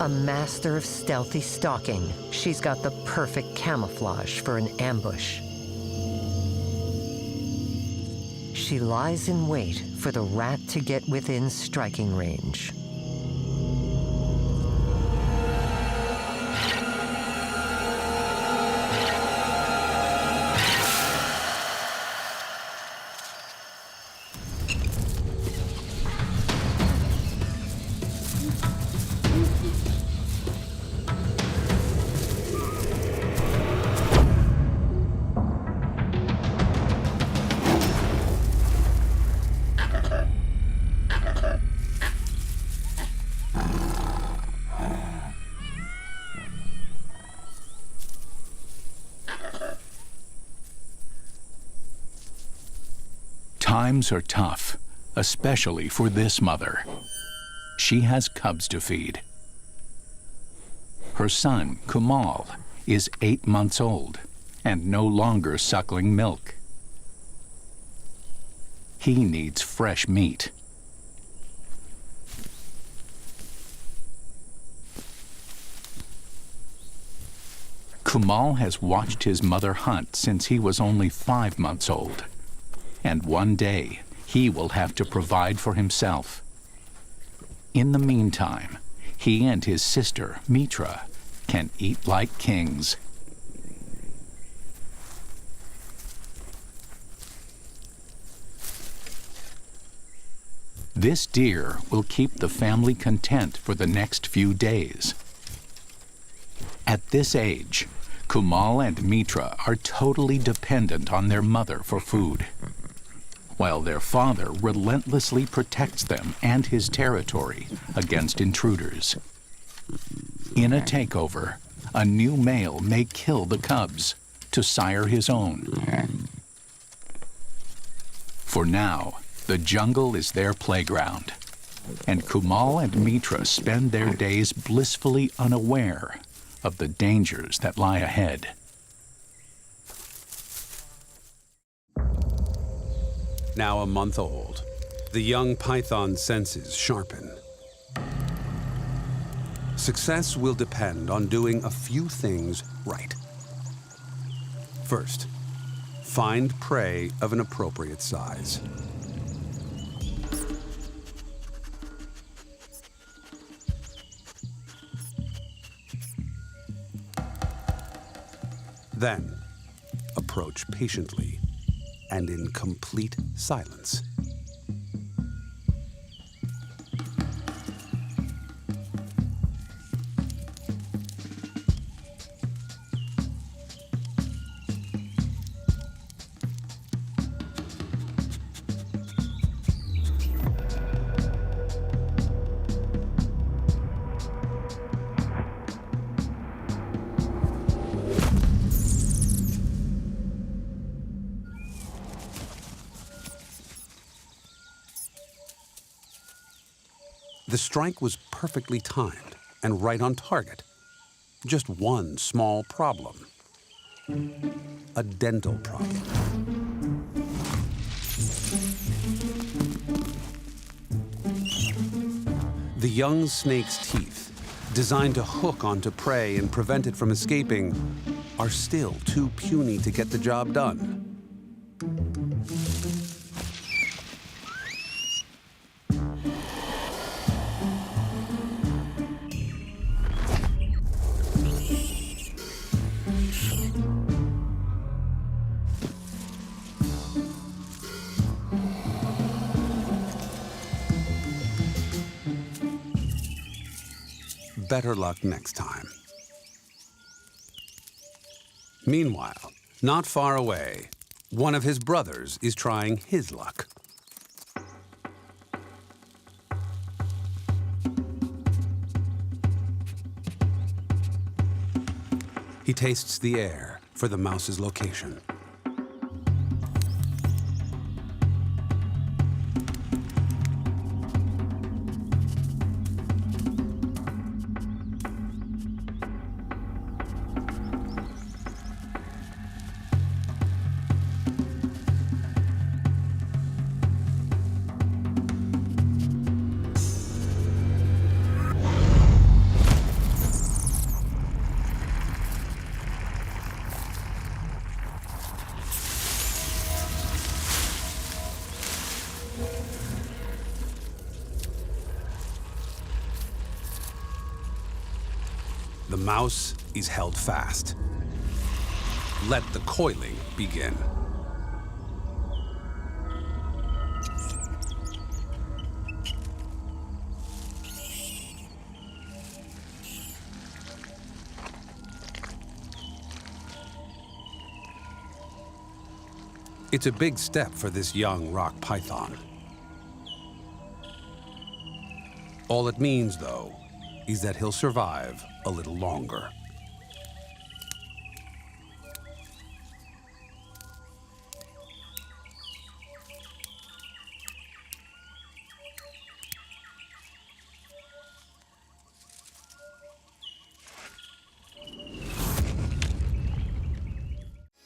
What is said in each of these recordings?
A master of stealthy stalking, she's got the perfect camouflage for an ambush. She lies in wait for the rat to get within striking range. Times are tough, especially for this mother. She has cubs to feed. Her son, Kumal, is 8 months old and no longer suckling milk. He needs fresh meat. Kumal has watched his mother hunt since he was only 5 months old. And one day, he will have to provide for himself. In the meantime, he and his sister, Mitra, can eat like kings. This deer will keep the family content for the next few days. At this age, Kumal and Mitra are totally dependent on their mother for food, while their father relentlessly protects them and his territory against intruders. In a takeover, a new male may kill the cubs to sire his own. For now, the jungle is their playground, and Kumal and Mitra spend their days blissfully unaware of the dangers that lie ahead. Now a month old, the young python's senses sharpen. Success will depend on doing a few things right. First, find prey of an appropriate size. Then, approach patiently and in complete silence. The strike was perfectly timed and right on target. Just one small problem. A dental problem. The young snake's teeth, designed to hook onto prey and prevent it from escaping, are still too puny to get the job done. Better luck next time. Meanwhile, not far away, one of his brothers is trying his luck. He tastes the air for the mouse's location. The mouse is held fast. Let the coiling begin. It's a big step for this young rock python. All it means, though, is that he'll survive a little longer.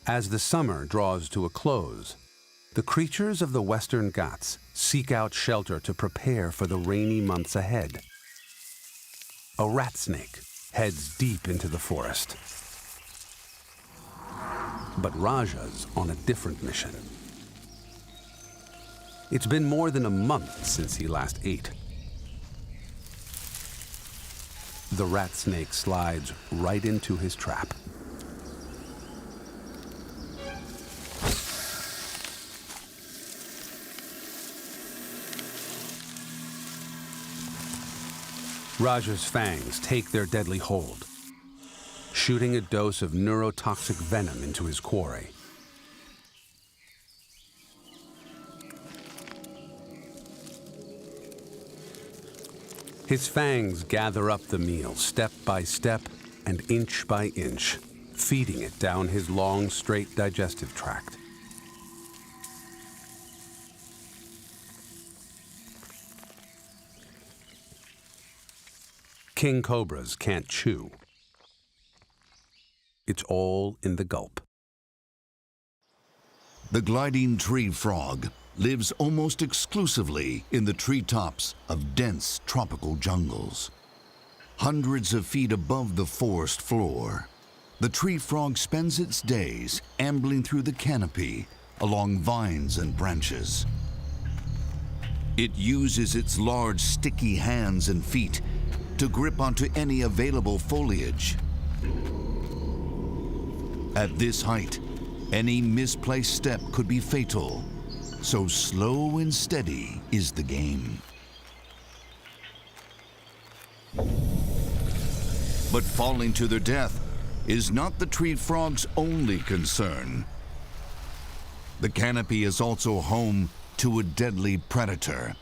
As the summer draws to a close, the creatures of the Western Ghats seek out shelter to prepare for the rainy months ahead. A rat snake heads deep into the forest. But Raja's on a different mission. It's been more than a month since he last ate. The rat snake slides right into his trap. Raja's fangs take their deadly hold, shooting a dose of neurotoxic venom into his quarry. His fangs gather up the meal step by step and inch by inch, feeding it down his long, straight digestive tract. King cobras can't chew. It's all in the gulp. The gliding tree frog lives almost exclusively in the treetops of dense tropical jungles. Hundreds of feet above the forest floor, the tree frog spends its days ambling through the canopy along vines and branches. It uses its large, sticky hands and feet to grip onto any available foliage. At this height, any misplaced step could be fatal, so slow and steady is the game. But falling to their death is not the tree frog's only concern. The canopy is also home to a deadly predator,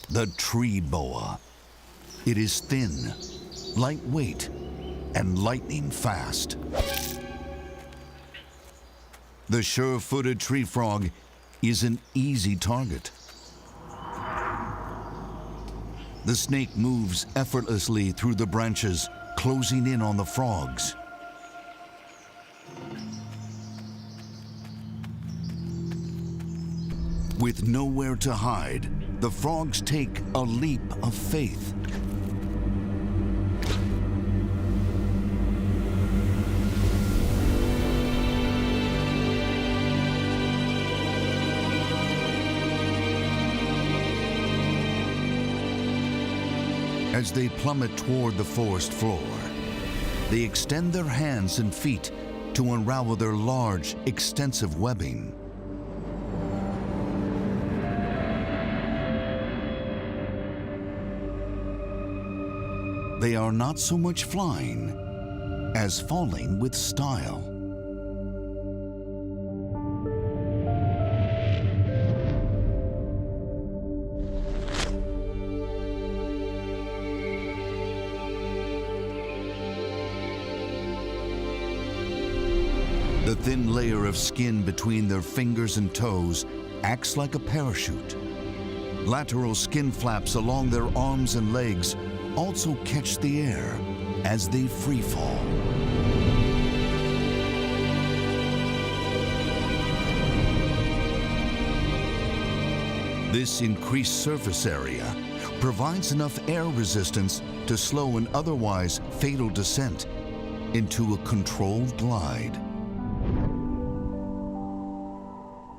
the tree boa. It is thin, lightweight, and lightning fast. The sure-footed tree frog is an easy target. The snake moves effortlessly through the branches, closing in on the frogs. With nowhere to hide, the frogs take a leap of faith. As they plummet toward the forest floor, they extend their hands and feet to unravel their large, extensive webbing. They are not so much flying as falling with style. The thin layer of skin between their fingers and toes acts like a parachute. Lateral skin flaps along their arms and legs also catch the air as they free fall. This increased surface area provides enough air resistance to slow an otherwise fatal descent into a controlled glide.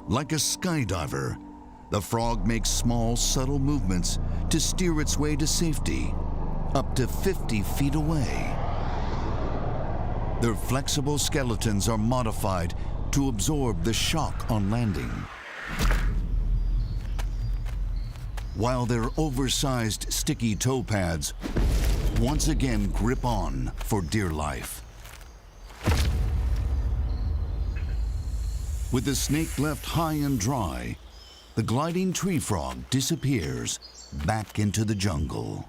Like a skydiver, the frog makes small, subtle movements to steer its way to safety, up to 50 feet away. Their flexible skeletons are modified to absorb the shock on landing, while their oversized sticky toe pads once again grip on for dear life. With the snake left high and dry, the gliding tree frog disappears back into the jungle.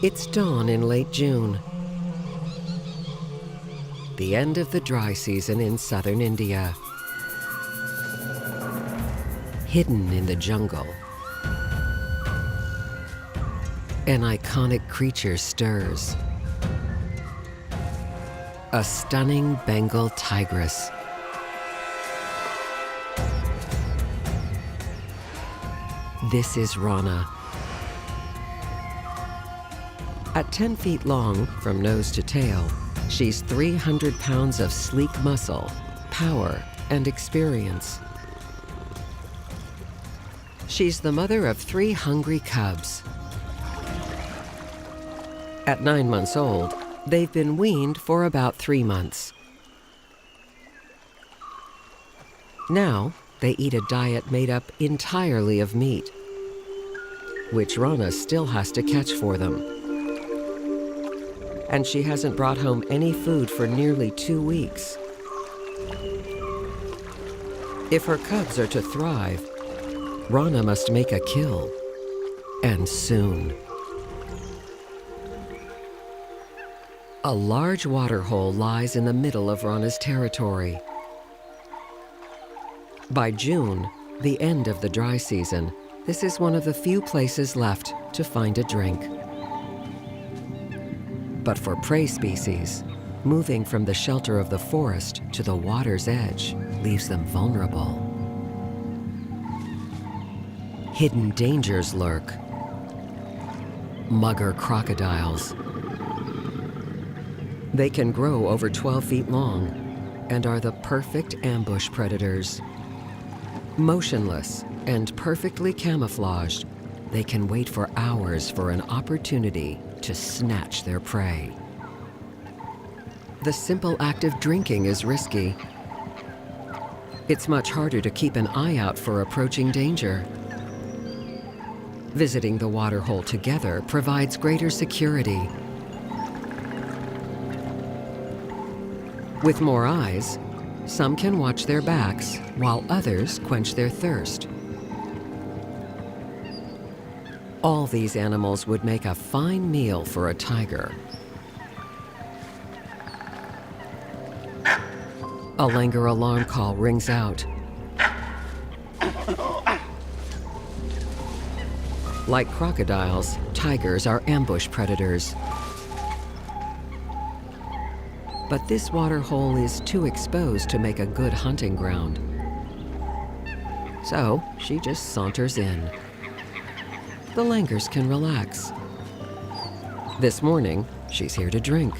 It's dawn in late June. The end of the dry season in southern India. Hidden in the jungle, an iconic creature stirs. A stunning Bengal tigress. This is Rana. At 10 feet long, from nose to tail, she's 300 pounds of sleek muscle, power, and experience. She's the mother of 3 hungry cubs. At 9 months old, they've been weaned for about 3 months. Now, they eat a diet made up entirely of meat, which Rana still has to catch for them. And she hasn't brought home any food for nearly 2 weeks. If her cubs are to thrive, Rana must make a kill, and soon. A large waterhole lies in the middle of Rana's territory. By June, the end of the dry season, this is one of the few places left to find a drink. But for prey species, moving from the shelter of the forest to the water's edge leaves them vulnerable. Hidden dangers lurk. Mugger crocodiles. They can grow over 12 feet long and are the perfect ambush predators. Motionless and perfectly camouflaged, they can wait for hours for an opportunity to snatch their prey. The simple act of drinking is risky. It's much harder to keep an eye out for approaching danger. Visiting the waterhole together provides greater security. With more eyes, some can watch their backs while others quench their thirst. All these animals would make a fine meal for a tiger. A langur alarm call rings out. Like crocodiles, tigers are ambush predators. But this waterhole is too exposed to make a good hunting ground. So she just saunters in. The langurs can relax. This morning, she's here to drink,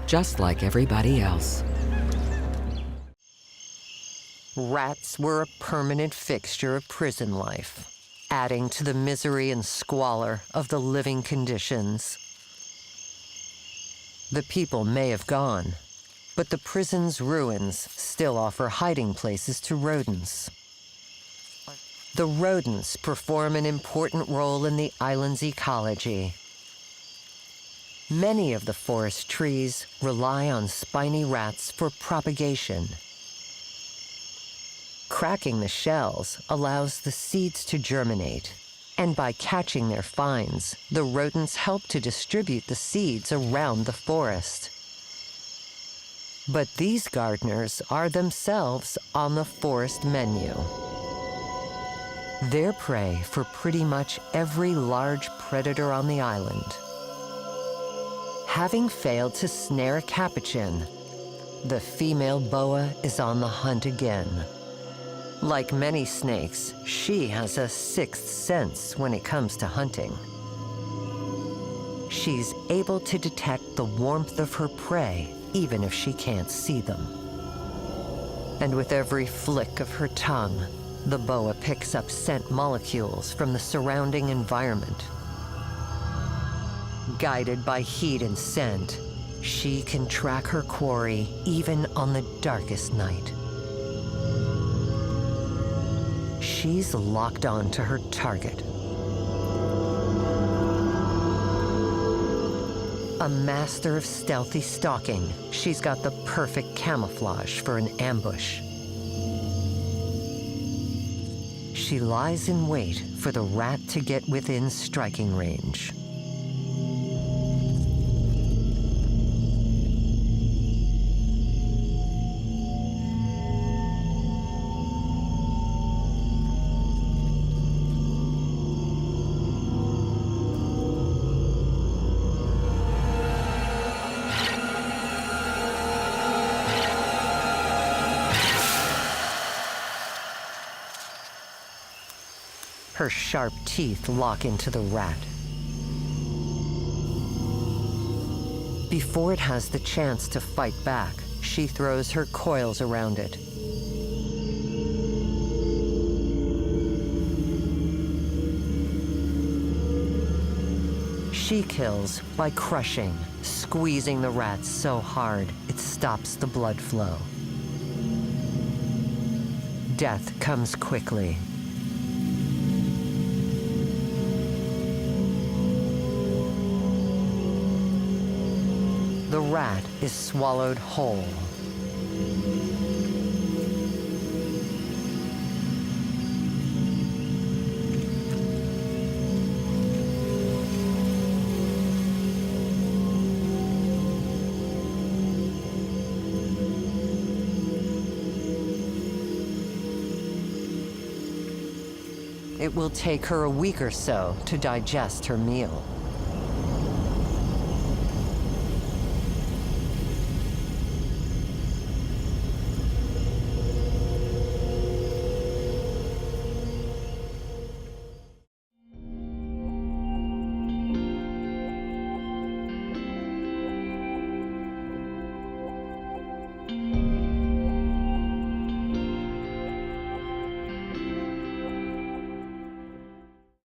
just like everybody else. Rats were a permanent fixture of prison life, adding to the misery and squalor of the living conditions. The people may have gone, but the prison's ruins still offer hiding places to rodents. The rodents perform an important role in the island's ecology. Many of the forest trees rely on spiny rats for propagation. Cracking the shells allows the seeds to germinate, and by catching their finds, the rodents help to distribute the seeds around the forest. But these gardeners are themselves on the forest menu. They're prey for pretty much every large predator on the island. Having failed to snare a capuchin, the female boa is on the hunt again. Like many snakes, she has a sixth sense when it comes to hunting. She's able to detect the warmth of her prey, even if she can't see them. And with every flick of her tongue, The boa picks up scent molecules from the surrounding environment. Guided by heat and scent, she can track her quarry even on the darkest night. She's locked on to her target. A master of stealthy stalking, she's got the perfect camouflage for an ambush. She lies in wait for the rat to get within striking range. Her sharp teeth lock into the rat. Before it has the chance to fight back, she throws her coils around it. She kills by crushing, squeezing the rat so hard it stops the blood flow. Death comes quickly. The rat is swallowed whole. It will take her a week or so to digest her meal.